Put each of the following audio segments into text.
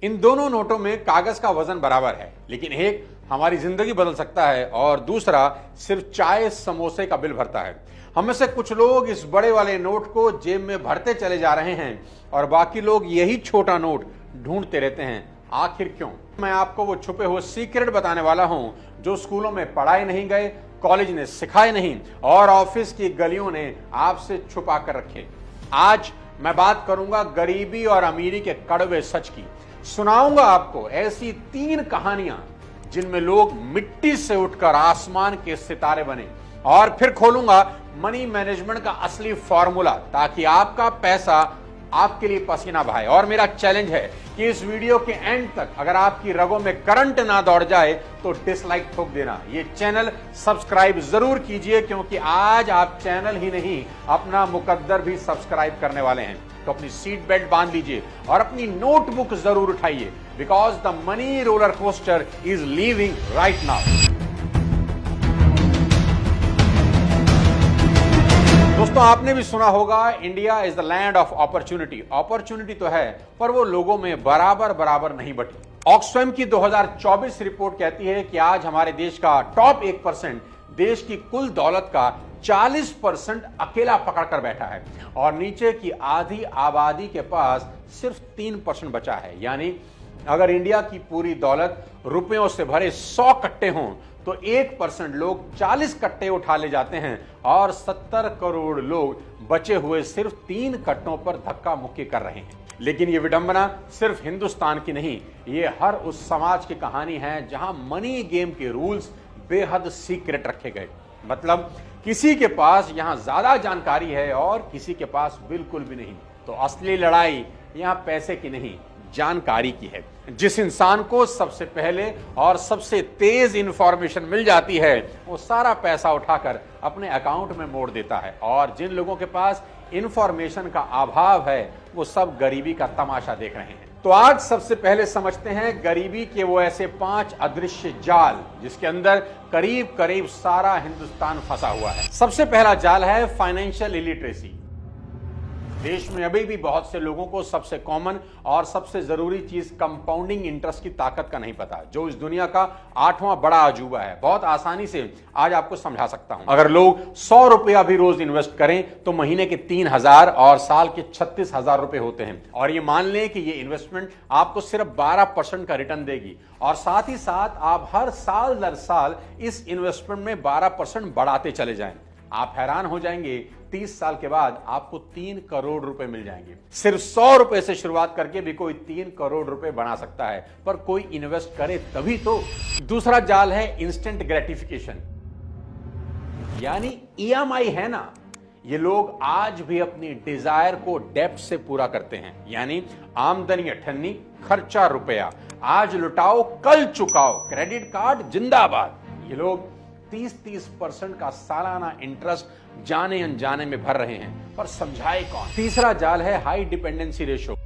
इन दोनों नोटों में कागज का वजन बराबर है, लेकिन एक हमारी जिंदगी बदल सकता है और दूसरा सिर्फ चाय समोसे का बिल भरता है। हम में से कुछ लोग इस बड़े वाले नोट को जेब में भरते चले जा रहे हैं और बाकी लोग यही छोटा नोट ढूंढते रहते हैं। आखिर क्यों? मैं आपको वो छुपे हुए सीक्रेट बताने वाला हूं जो स्कूलों में पढ़ाए नहीं गए, कॉलेज ने सिखाए नहीं और ऑफिस की गलियों ने आपसे छुपा कर रखे। आज मैं बात करूंगा गरीबी और अमीरी के कड़वे सच की। सुनाऊंगा आपको ऐसी 3 कहानियां जिनमें लोग मिट्टी से उठकर आसमान के सितारे बने, और फिर खोलूंगा मनी मैनेजमेंट का असली फॉर्मूला ताकि आपका पैसा आपके लिए पसीना बहाए। और मेरा चैलेंज है कि इस वीडियो के एंड तक अगर आपकी रगों में करंट ना दौड़ जाए तो डिसलाइक ठोक देना। ये चैनल सब्सक्राइब जरूर कीजिए, क्योंकि आज आप चैनल ही नहीं अपना मुकद्दर भी सब्सक्राइब करने वाले हैं। तो अपनी सीट बेल्ट बांध लीजिए और अपनी नोटबुक जरूर उठाइए, because the money roller coaster is leaving right now. दोस्तों, आपने भी सुना होगा India is the land of opportunity. Opportunity तो है, पर वो लोगों में बराबर नहीं बटी। ऑक्सफैम की 2024 रिपोर्ट कहती है कि आज हमारे देश का टॉप 1% देश की कुल दौलत का 40% अकेला पकड़ कर बैठा है और नीचे की आधी आबादी के पास सिर्फ 3% बचा है। यानी अगर इंडिया की पूरी दौलत रुपयों से भरे 100 कट्टे हों तो 1% लोग 40 कट्टे उठा ले जाते हैं और 70 करोड़ लोग बचे हुए सिर्फ 3 कट्टों पर धक्का मुक्की कर रहे हैं। लेकिन ये विडंबना सिर्फ हिंदुस्तान की नहीं, ये हर उस समाज की कहानी है जहां मनी गेम के रूल्स बेहद सीक्रेट रखे गए। मतलब किसी के पास यहां ज्यादा जानकारी है और किसी के पास बिल्कुल भी नहीं। तो असली लड़ाई यहां पैसे की नहीं, जानकारी की है। जिस इंसान को सबसे पहले और सबसे तेज इंफॉर्मेशन मिल जाती है वो सारा पैसा उठाकर अपने अकाउंट में मोड़ देता है, और जिन लोगों के पास इंफॉर्मेशन का अभाव है वो सब गरीबी का तमाशा देख रहे हैं। तो आज सबसे पहले समझते हैं गरीबी के वो ऐसे 5 अदृश्य जाल जिसके अंदर करीब करीब सारा हिंदुस्तान फंसा हुआ है। सबसे पहला जाल है फाइनेंशियल इलिटरेसी। देश में अभी भी बहुत से लोगों को सबसे कॉमन और सबसे जरूरी चीज कंपाउंडिंग इंटरेस्ट की ताकत का नहीं पता, जो इस दुनिया का 8वां बड़ा अजूबा है। बहुत आसानी से आज आपको समझा सकता हूं। अगर लोग 100 रुपया भी रोज इन्वेस्ट करें तो महीने के 3,000 और साल के 36,000 रुपए होते हैं। और ये मान लें कि ये इन्वेस्टमेंट आपको सिर्फ 12% का रिटर्न देगी, और साथ ही साथ आप हर साल दर साल इस इन्वेस्टमेंट में 12% बढ़ाते चले जाएं। आप हैरान हो जाएंगे, 30 साल के बाद आपको 3 करोड़ रुपए मिल जाएंगे। सिर्फ 100 रुपए से शुरुआत करके भी कोई 3 करोड़ रुपए बना सकता है, पर कोई इन्वेस्ट करे तभी तो। दूसरा जाल है इंस्टेंट ग्रेटिफिकेशन, यानी ईएमआई है ना। ये लोग आज भी अपनी डिजायर को डेप्थ से पूरा करते हैं, यानी आमदनी अठन्नी, खर्चा रुपया, आज लुटाओ कल चुकाओ, क्रेडिट कार्ड जिंदाबाद। ये लोग 30% का सालाना इंटरेस्ट जाने अनजाने में भर रहे हैं, पर समझाए कौन। तीसरा जाल है हाई डिपेंडेंसी रेशो।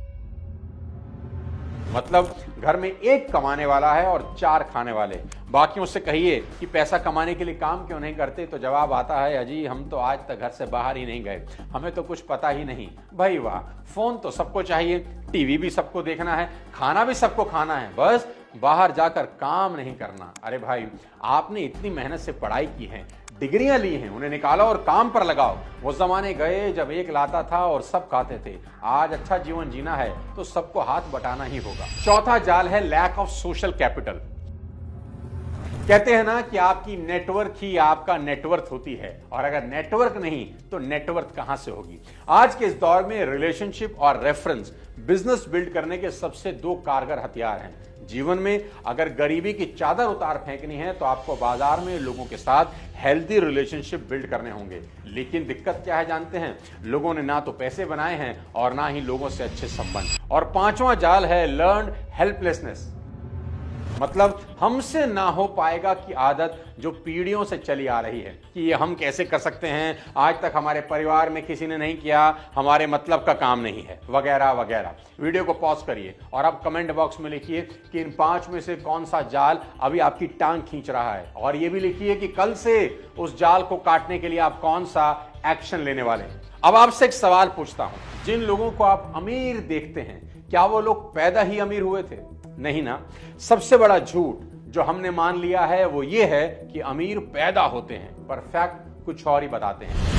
मतलब घर में एक कमाने वाला है और 4 खाने वाले। बाकियों से कहिए कि पैसा कमाने के लिए काम क्यों नहीं करते, तो जवाब आता है, अजी हम तो आज तक घर से बाहर ही नहीं गए, हमें तो कुछ पता ही नहीं। भाई वाह, फोन तो सबको चाहिए, टीवी भी सबको देखना है, खाना भी सबको खाना है, बस बाहर जाकर काम नहीं करना। अरे भाई, आपने इतनी मेहनत से पढ़ाई की है, डिग्रियां ली हैं, उन्हें निकालो और काम पर लगाओ। वो जमाने गए जब एक लाता था और सब खाते थे। आज अच्छा जीवन जीना है तो सबको हाथ बटाना ही होगा। चौथा जाल है लैक ऑफ सोशल कैपिटल। कहते हैं ना कि आपकी नेटवर्क ही आपका नेटवर्थ होती है, और अगर नेटवर्क नहीं तो नेटवर्थ कहां से होगी। आज के इस दौर में रिलेशनशिप और रेफरेंस बिजनेस बिल्ड करने के सबसे 2 कारगर हथियार हैं। जीवन में अगर गरीबी की चादर उतार फेंकनी है तो आपको बाजार में लोगों के साथ हेल्दी रिलेशनशिप बिल्ड करने होंगे। लेकिन दिक्कत क्या है जानते हैं? लोगों ने ना तो पैसे बनाए हैं और ना ही लोगों से अच्छे संबंध। और 5वां जाल है लर्न्ड हेल्पलेसनेस। मतलब हमसे ना हो पाएगा की आदत जो पीढ़ियों से चली आ रही है कि ये हम कैसे कर सकते हैं, आज तक हमारे परिवार में किसी ने नहीं किया, हमारे मतलब का काम नहीं है, वगैरह वगैरह। वीडियो को पॉज करिए और अब कमेंट बॉक्स में लिखिए कि इन 5 में से कौन सा जाल अभी आपकी टांग खींच रहा है, और ये भी लिखिए कि कल से उस जाल को काटने के लिए आप कौन सा एक्शन लेने वाले हैं। अब आपसे एक सवाल पूछता हूं, जिन लोगों को आप अमीर देखते हैं क्या वो लोग पैदा ही अमीर हुए थे? नहीं ना। सबसे बड़ा झूठ जो हमने मान लिया है वो ये है कि अमीर पैदा होते हैं, पर फैक्ट कुछ और ही बताते हैं।